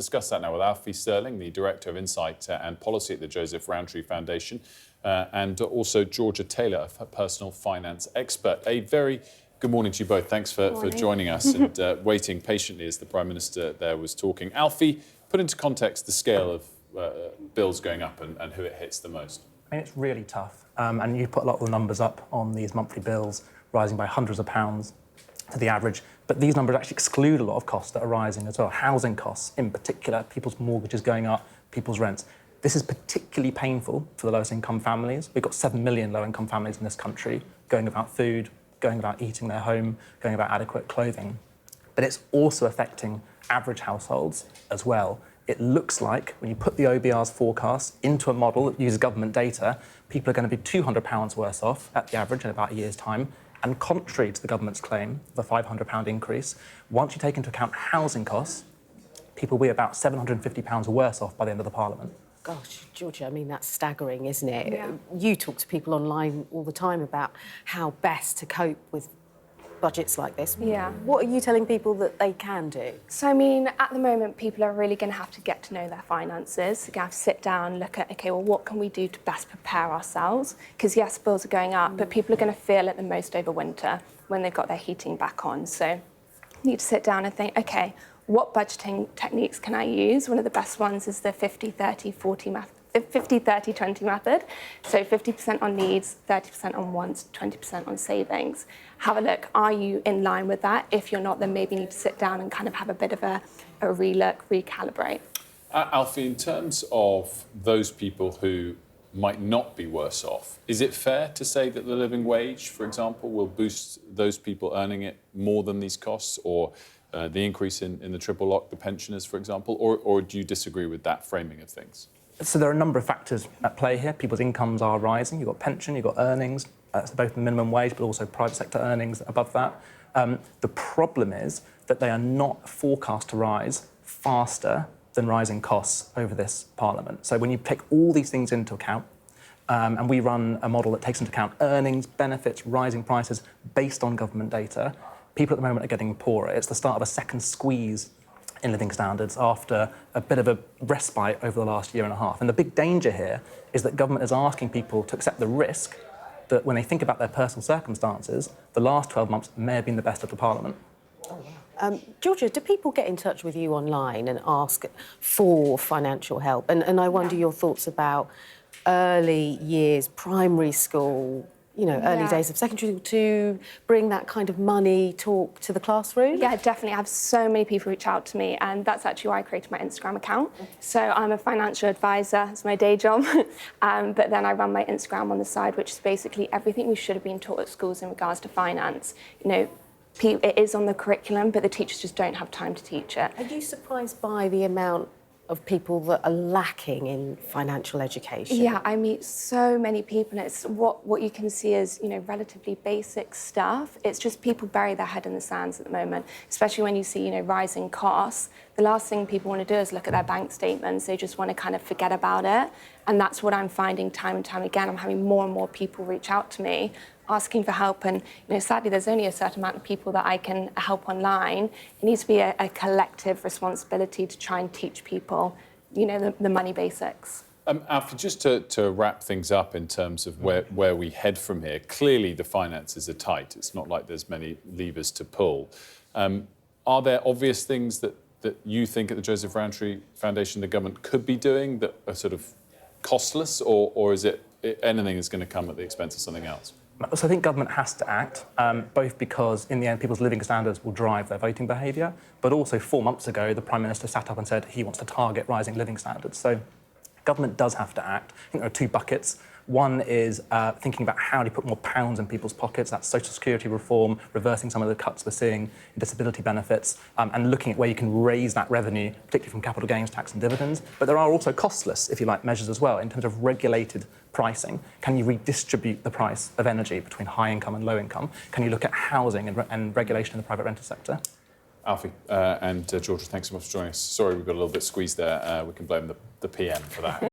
Discuss that now with Alfie Stirling, the Director of Insight and Policy at the Joseph Rowntree Foundation, and also Georgia Taylor, a personal finance expert. A very good morning to you both. Thanks for joining us and waiting patiently as the Prime Minister there was talking. Alfie, put into context the scale of bills going up and who it hits the most. I mean, it's really tough. And you put a lot of the numbers up on these monthly bills, rising by hundreds of pounds to the average. But these numbers actually exclude a lot of costs that are rising as well. Housing costs, in particular, people's mortgages going up, people's rents. This is particularly painful for the lowest income families. We've got 7 million low income families in this country going without food, going without eating their home, going without adequate clothing. But it's also affecting average households as well. It looks like when you put the OBR's forecast into a model that uses government data, people are going to be £200 worse off at the average in about a year's time. And contrary to the government's claim of a £500 increase, once you take into account housing costs, people will be about £750 worse off by the end of the Parliament. Gosh, Georgia, I mean, that's staggering, isn't it? Yeah. You talk to people online all the time about how best to cope with budgets like this. Yeah. What are you telling people that they can do? So, I mean, at the moment, people are really going to have to get to know their finances. They're going to have to sit down, look at, OK, well, what can we do to best prepare ourselves? Because, yes, bills are going up, but people are going to feel it the most over winter when they've got their heating back on. So you need to sit down and think, OK, what budgeting techniques can I use? One of the best ones is the 50-30-40 method. 50-30-20 method. So 50% on needs, 30% on wants, 20% on savings. Have a look. Are you in line with that? If you're not, then maybe you need to sit down and kind of have a bit of a relook, recalibrate. Alfie, in terms of those people who might not be worse off, is it fair to say that the living wage, for example, will boost those people earning it more than these costs, or the increase in the triple lock, the pensioners, for example, or do you disagree with that framing of things? So there are a number of factors at play here. People's incomes are rising. You've got pension, you've got earnings, both the minimum wage, but also private sector earnings above that. The problem is that they are not forecast to rise faster than rising costs over this Parliament. So when you take all these things into account, and we run a model that takes into account earnings, benefits, rising prices based on government data, people at the moment are getting poorer. It's the start of a second squeeze in living standards after a bit of a respite over the last year and a half. And the big danger here is that government is asking people to accept the risk that when they think about their personal circumstances, the last 12 months may have been the best of the Parliament. Georgia, do people get in touch with you online and ask for financial help? And I wonder your thoughts about early years, primary school, you know, early days of secondary school, to bring that kind of money talk to the classroom? Yeah, definitely. I have so many people reach out to me, and that's actually why I created my Instagram account. So I'm a financial advisor, it's my day job, but then I run my Instagram on the side, which is basically everything we should have been taught at schools in regards to finance. You know, it is on the curriculum, but the teachers just don't have time to teach it. Are you surprised by the amount of people that are lacking in financial education? Yeah, I meet so many people, and it's what you can see is, you know, relatively basic stuff. It's just people bury their head in the sands at the moment, especially when you see, you know, rising costs. The last thing people want to do is look at their bank statements. They just want to kind of forget about it. And that's what I'm finding time and time again. I'm having more and more people reach out to me asking for help, and you know, sadly there's only a certain amount of people that I can help online. It needs to be a collective responsibility to try and teach people, you know, the money basics. Alfie, just to wrap things up in terms of where we head from here, clearly the finances are tight. It's not like there's many levers to pull. Are there obvious things that you think at the Joseph Rowntree Foundation the government could be doing that are sort of costless, or is it anything is going to come at the expense of something else? So I think government has to act, both because in the end people's living standards will drive their voting behaviour, but also 4 months ago the Prime Minister sat up and said he wants to target rising living standards. So government does have to act. I think there are two buckets. One is thinking about how do you put more pounds in people's pockets. That's social security reform, reversing some of the cuts we're seeing in disability benefits, and looking at where you can raise that revenue, particularly from capital gains tax and dividends. But there are also costless, if you like, measures as well in terms of regulated pricing. Can you redistribute the price of energy between high income and low income? Can you look at housing and regulation in the private rental sector? Alfie and Georgia, thanks so much for joining us. Sorry we got a little bit squeezed there. We can blame the PM for that.